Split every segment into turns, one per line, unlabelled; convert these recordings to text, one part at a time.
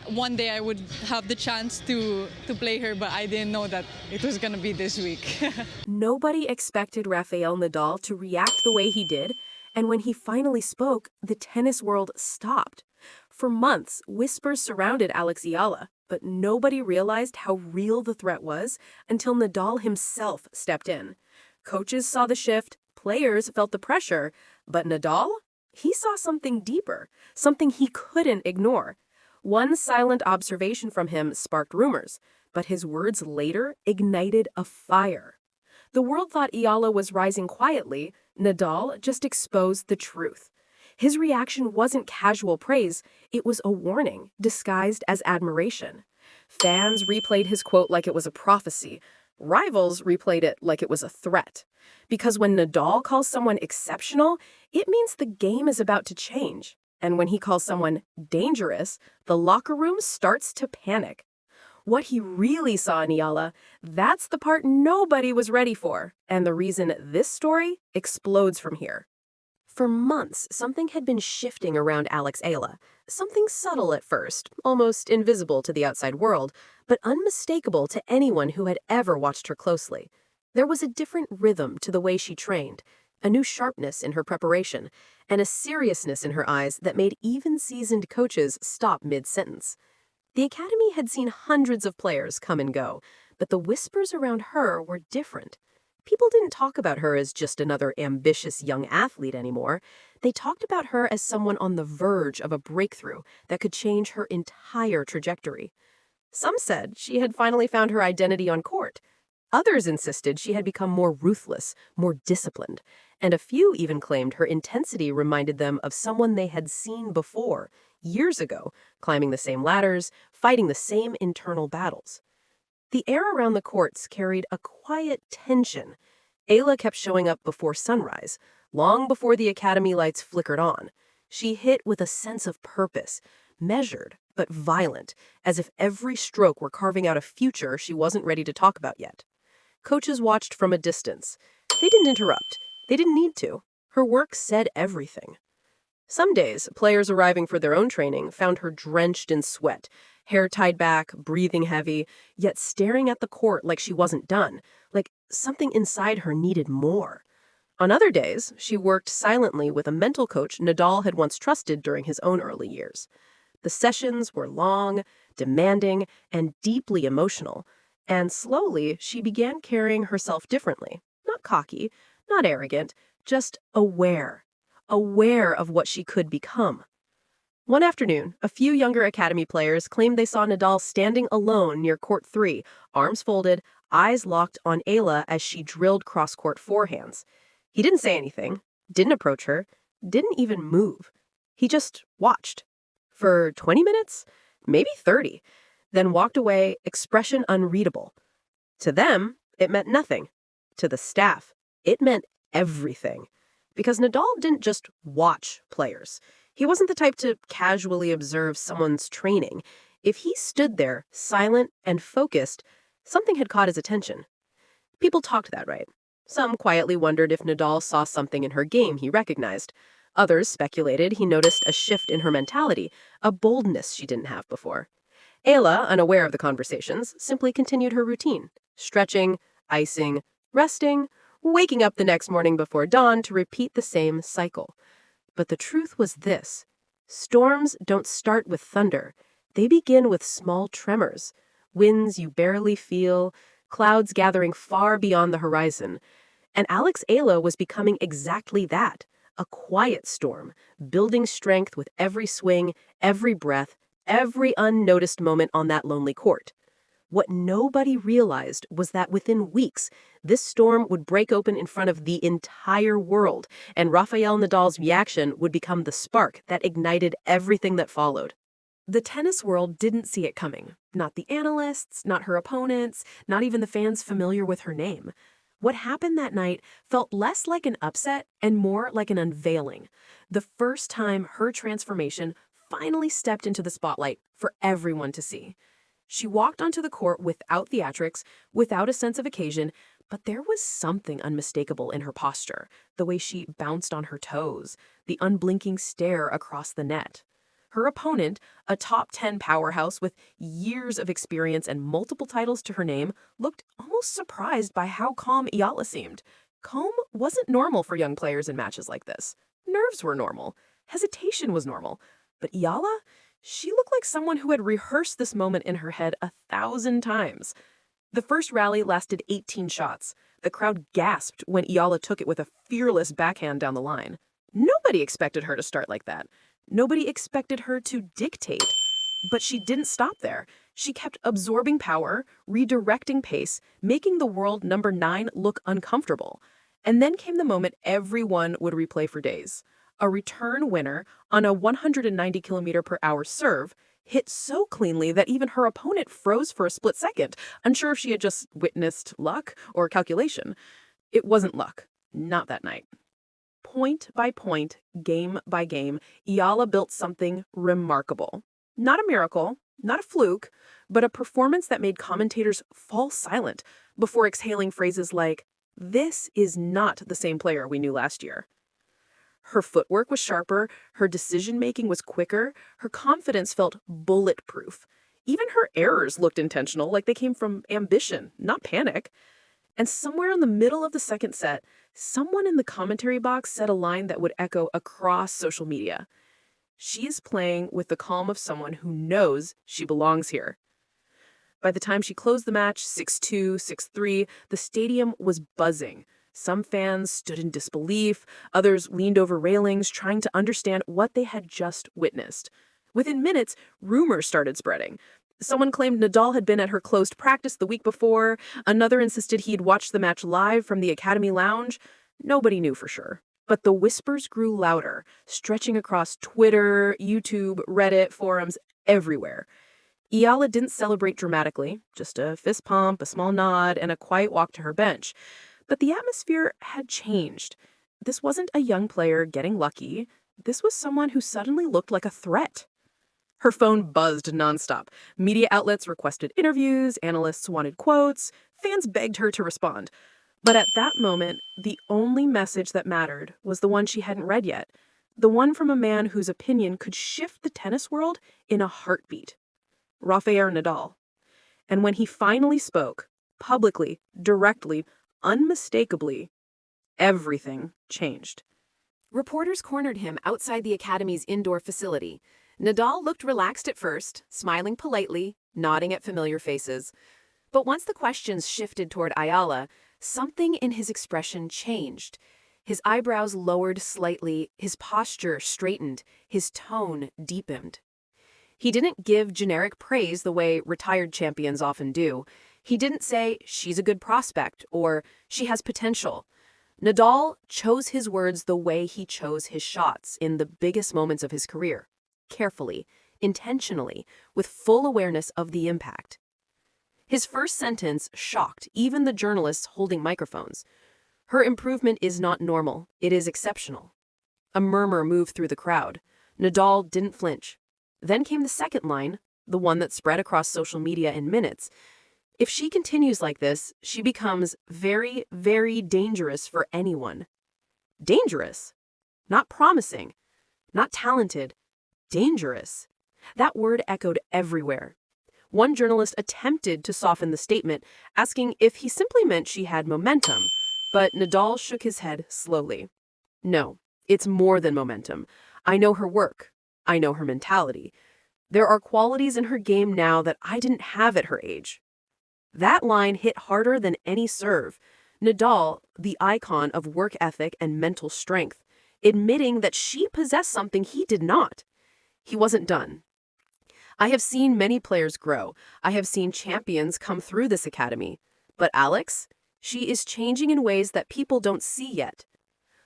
one day I would have the chance to play her, but I didn't know that it was gonna be this week.
Nobody expected Rafael Nadal to react the way he did, and when he finally spoke, the tennis world stopped. For months, whispers surrounded Alex Eala, but nobody realized how real the threat was until Nadal himself stepped in. Coaches saw the shift, players felt the pressure, but Nadal? He saw something deeper, something he couldn't ignore. One silent observation from him sparked rumors, but his words later ignited a fire. The world thought Eala was rising quietly. Nadal just exposed the truth. His reaction wasn't casual praise, it was a warning, disguised as admiration. Fans replayed his quote like it was a prophecy. Rivals replayed it like it was a threat. Because when Nadal calls someone exceptional, it means the game is about to change. And when he calls someone dangerous, the locker room starts to panic. What he really saw in Eala, that's the part nobody was ready for, and the reason this story explodes from here. For months, something had been shifting around Alex Eala. Something subtle at first, almost invisible to the outside world, but unmistakable to anyone who had ever watched her closely. There was a different rhythm to the way she trained, a new sharpness in her preparation, and a seriousness in her eyes that made even seasoned coaches stop mid-sentence. The academy had seen hundreds of players come and go, but the whispers around her were different. People didn't talk about her as just another ambitious young athlete anymore. They talked about her as someone on the verge of a breakthrough that could change her entire trajectory. Some said she had finally found her identity on court. Others insisted she had become more ruthless, more disciplined, and a few even claimed her intensity reminded them of someone they had seen before, years ago, climbing the same ladders, fighting the same internal battles. The air around the courts carried a quiet tension. Eala kept showing up before sunrise, long before the academy lights flickered on. She hit with a sense of purpose, measured but violent, as if every stroke were carving out a future she wasn't ready to talk about yet. Coaches watched from a distance. They didn't interrupt. They didn't need to. Her work said everything. Some days, players arriving for their own training found her drenched in sweat, hair tied back, breathing heavy, yet staring at the court like she wasn't done, like something inside her needed more. On other days, she worked silently with a mental coach Nadal had once trusted during his own early years. The sessions were long, demanding, and deeply emotional, and slowly she began carrying herself differently. Not cocky, not arrogant, just aware of what she could become. One afternoon, a few younger academy players claimed they saw Nadal standing alone near court 3, arms folded, eyes locked on Eala as she drilled cross-court forehands. He didn't say anything, didn't approach her, didn't even move. He just watched. For 20 minutes? Maybe 30. Then walked away, expression unreadable. To them, it meant nothing. To the staff, it meant everything. Because Nadal didn't just watch players. He wasn't the type to casually observe someone's training. If he stood there, silent and focused, something had caught his attention. People talked that right. Some quietly wondered if Nadal saw something in her game he recognized. Others speculated he noticed a shift in her mentality, a boldness she didn't have before. Eala, unaware of the conversations, simply continued her routine, stretching, icing, resting, waking up the next morning before dawn to repeat the same cycle. But the truth was this: storms don't start with thunder. They begin with small tremors, winds you barely feel, clouds gathering far beyond the horizon. And Alex Eala was becoming exactly that, a quiet storm, building strength with every swing, every breath, every unnoticed moment on that lonely court. What nobody realized was that within weeks, this storm would break open in front of the entire world, and Rafael Nadal's reaction would become the spark that ignited everything that followed. The tennis world didn't see it coming. Not the analysts, not her opponents, not even the fans familiar with her name. What happened that night felt less like an upset and more like an unveiling. The first time her transformation finally stepped into the spotlight for everyone to see. She walked onto the court without theatrics, without a sense of occasion, but there was something unmistakable in her posture, the way she bounced on her toes, the unblinking stare across the net. Her opponent, a top 10 powerhouse with years of experience and multiple titles to her name, looked almost surprised by how calm Eala seemed. Calm wasn't normal for young players in matches like this. Nerves were normal. Hesitation was normal. But Eala, she looked like someone who had rehearsed this moment in her head 1,000 times. The first rally lasted 18 shots. The crowd gasped when Eala took it with a fearless backhand down the line. Nobody expected her to start like that. Nobody expected her to dictate. But she didn't stop there. She kept absorbing power, redirecting pace, making the world number 9 look uncomfortable. And then came the moment everyone would replay for days. A return winner on a 190 km/h serve hit so cleanly that even her opponent froze for a split second, unsure if she had just witnessed luck or calculation. It wasn't luck. Not that night. Point by point, game by game, Eala built something remarkable. Not a miracle, not a fluke, but a performance that made commentators fall silent before exhaling phrases like, "This is not the same player we knew last year." Her footwork was sharper, her decision-making was quicker, her confidence felt bulletproof. Even her errors looked intentional, like they came from ambition, not panic. And somewhere in the middle of the second set, someone in the commentary box said a line that would echo across social media. "She is playing with the calm of someone who knows she belongs here." By the time she closed the match, 6-2, 6-3, the stadium was buzzing. Some fans stood in disbelief, others leaned over railings trying to understand what they had just witnessed. Within minutes, rumors started spreading. Someone claimed Nadal had been at her closed practice the week before. Another insisted he'd watched the match live from the Academy lounge. Nobody knew for sure. But the whispers grew louder, stretching across Twitter, YouTube, Reddit, forums, everywhere. Eala didn't celebrate dramatically, just a fist pump, a small nod, and a quiet walk to her bench. But the atmosphere had changed. This wasn't a young player getting lucky. This was someone who suddenly looked like a threat. Her phone buzzed nonstop. Media outlets requested interviews, analysts wanted quotes, fans begged her to respond. But at that moment, the only message that mattered was the one she hadn't read yet, the one from a man whose opinion could shift the tennis world in a heartbeat. Rafael Nadal. And when he finally spoke, publicly, directly, unmistakably, everything changed. Reporters cornered him outside the Academy's indoor facility. Nadal looked relaxed at first, smiling politely, nodding at familiar faces. But once the questions shifted toward Eala, something in his expression changed. His eyebrows lowered slightly, his posture straightened, his tone deepened. He didn't give generic praise the way retired champions often do. He didn't say, "She's a good prospect," or "She has potential." Nadal chose his words the way he chose his shots in the biggest moments of his career. Carefully, intentionally, with full awareness of the impact. His first sentence shocked even the journalists holding microphones. "Her improvement is not normal, it is exceptional." A murmur moved through the crowd. Nadal didn't flinch. Then came the second line, the one that spread across social media in minutes. "If she continues like this, she becomes very, very dangerous for anyone." Dangerous. Not promising. Not talented. Dangerous. That word echoed everywhere. One journalist attempted to soften the statement, asking if he simply meant she had momentum. But Nadal shook his head slowly. "No, it's more than momentum. I know her work. I know her mentality. There are qualities in her game now that I didn't have at her age." That line hit harder than any serve. Nadal, the icon of work ethic and mental strength, admitting that she possessed something he did not. He wasn't done. "I have seen many players grow. I have seen champions come through this academy. But Alex, she is changing in ways that people don't see yet."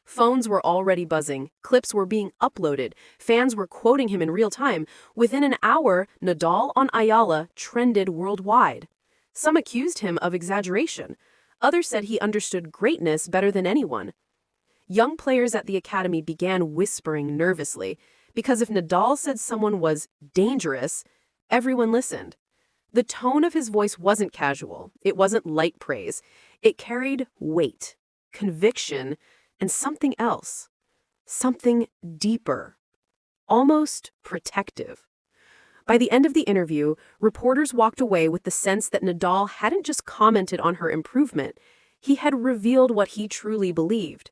Phones were already buzzing, clips were being uploaded, fans were quoting him in real time. Within an hour, Nadal on Eala trended worldwide. Some accused him of exaggeration. Others said he understood greatness better than anyone. Young players at the academy began whispering nervously, because if Nadal said someone was dangerous, everyone listened. The tone of his voice wasn't casual. It wasn't light praise. It carried weight, conviction, and something else. Something deeper. almost protective. By the end of the interview, reporters walked away with the sense that Nadal hadn't just commented on her improvement, he had revealed what he truly believed.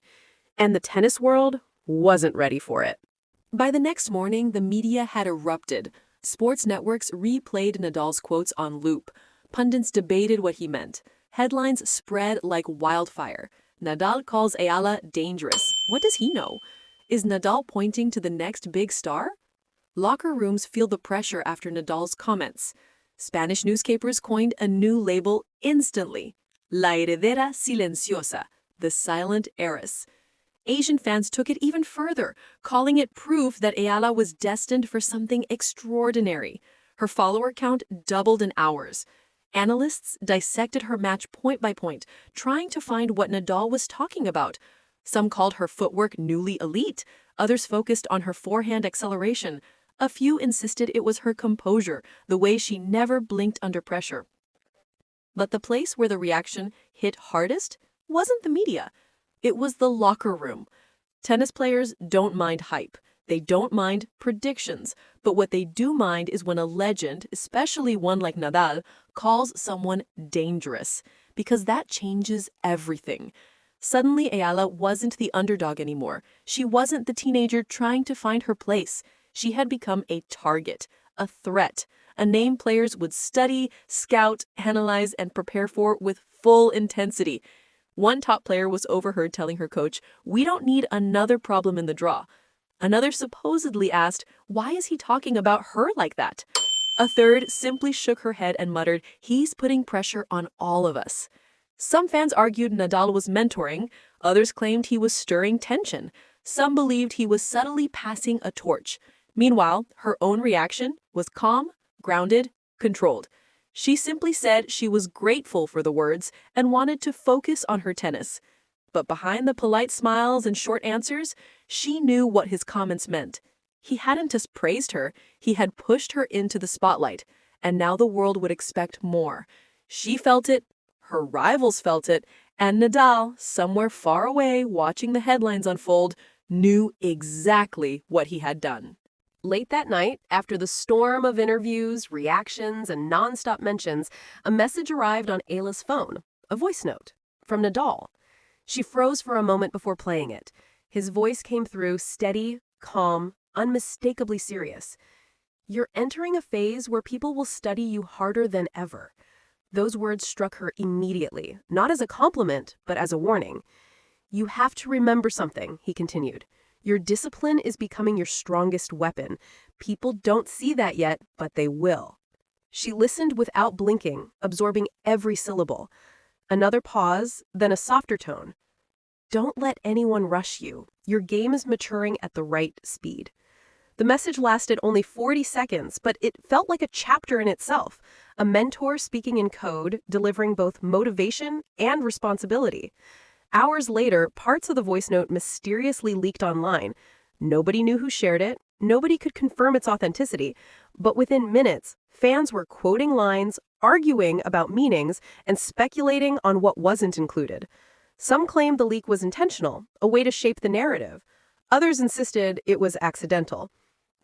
And the tennis world wasn't ready for it. By the next morning, the media had erupted. Sports networks replayed Nadal's quotes on loop. Pundits debated what he meant. Headlines spread like wildfire. Nadal calls Eala dangerous. What does he know? Is Nadal pointing to the next big star? Locker rooms feel the pressure after Nadal's comments. Spanish newspapers coined a new label instantly: La heredera silenciosa, the silent heiress. Asian fans took it even further, calling it proof that Eala was destined for something extraordinary. Her follower count doubled in hours. Analysts dissected her match point by point, trying to find what Nadal was talking about. Some called her footwork newly elite. Others focused on her forehand acceleration. A few insisted it was her composure, the way she never blinked under pressure. But the place where the reaction hit hardest wasn't the media. It was the locker room. Tennis players don't mind hype. They don't mind predictions. But what they do mind is when a legend, especially one like Nadal, calls someone dangerous, because that changes everything. Suddenly, Eala wasn't the underdog anymore. She wasn't the teenager trying to find her place. She had become a target, a threat, a name players would study, scout, analyze, and prepare for with full intensity. One top player was overheard telling her coach, "We don't need another problem in the draw." Another supposedly asked, "Why is he talking about her like that?" A third simply shook her head and muttered, "He's putting pressure on all of us." Some fans argued Nadal was mentoring. Others claimed he was stirring tension. Some believed he was subtly passing a torch. Meanwhile, her own reaction was calm, grounded, controlled. She simply said she was grateful for the words and wanted to focus on her tennis. But behind the polite smiles and short answers, she knew what his comments meant. He hadn't just praised her, he had pushed her into the spotlight, and now the world would expect more. She felt it, her rivals felt it, and Nadal, somewhere far away watching the headlines unfold, knew exactly what he had done. Late that night, after the storm of interviews, reactions, and nonstop mentions, a message arrived on Eala's phone, a voice note from Nadal. She froze for a moment before playing it. His voice came through steady, calm, unmistakably serious. "You're entering a phase where people will study you harder than ever." Those words struck her immediately, not as a compliment, but as a warning. "You have to remember something," he continued. "Your discipline is becoming your strongest weapon. People don't see that yet, but they will." She listened without blinking, absorbing every syllable. Another pause, then a softer tone. "Don't let anyone rush you. Your game is maturing at the right speed." The message lasted only 40 seconds, but it felt like a chapter in itself. A mentor speaking in code, delivering both motivation and responsibility. Hours later, parts of the voice note mysteriously leaked online. Nobody knew who shared it. Nobody could confirm its authenticity. But within minutes, fans were quoting lines, arguing about meanings, and speculating on what wasn't included. Some claimed the leak was intentional, a way to shape the narrative. Others insisted it was accidental.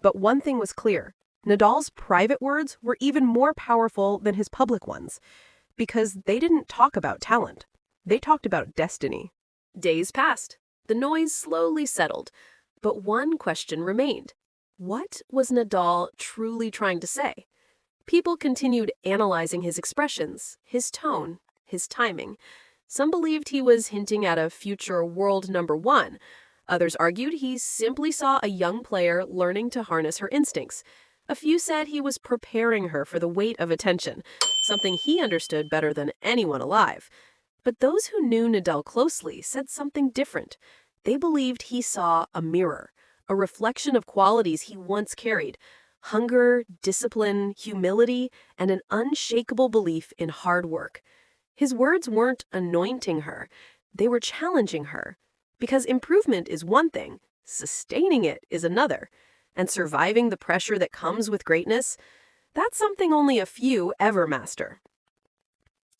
But one thing was clear. Nadal's private words were even more powerful than his public ones, because they didn't talk about talent. They talked about destiny. Days passed. The noise slowly settled. But one question remained. What was Nadal truly trying to say? People continued analyzing his expressions, his tone, his timing. Some believed he was hinting at a future world number one. Others argued he simply saw a young player learning to harness her instincts. A few said he was preparing her for the weight of attention, something he understood better than anyone alive. But those who knew Nadal closely said something different. They believed he saw a mirror, a reflection of qualities he once carried: hunger, discipline, humility, and an unshakable belief in hard work. His words weren't anointing her, they were challenging her. Because improvement is one thing, sustaining it is another. And surviving the pressure that comes with greatness, that's something only a few ever master.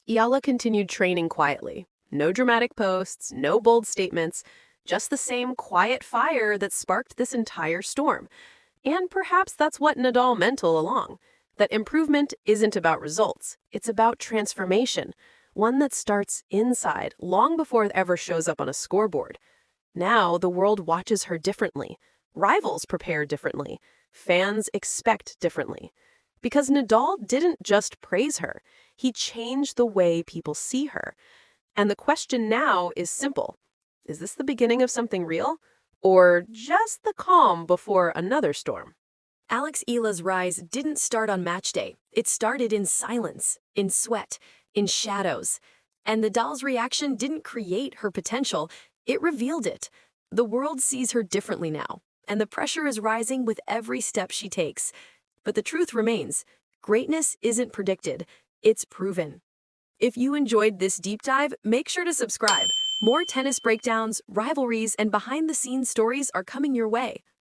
Eala continued training quietly. No dramatic posts, no bold statements, just the same quiet fire that sparked this entire storm. And perhaps that's what Nadal meant all along, that improvement isn't about results, it's about transformation, one that starts inside, long before it ever shows up on a scoreboard. Now the world watches her differently, rivals prepare differently, fans expect differently. Because Nadal didn't just praise her, he changed the way people see her. And the question now is simple. Is this the beginning of something real? Or just the calm before another storm?
Alex Eala's rise didn't start on match day. It started in silence, in sweat, in shadows. And Nadal's reaction didn't create her potential, it revealed it. The world sees her differently now, and the pressure is rising with every step she takes. But the truth remains, greatness isn't predicted, it's proven. If you enjoyed this deep dive, make sure to subscribe. More tennis breakdowns, rivalries, and behind-the-scenes stories are coming your way.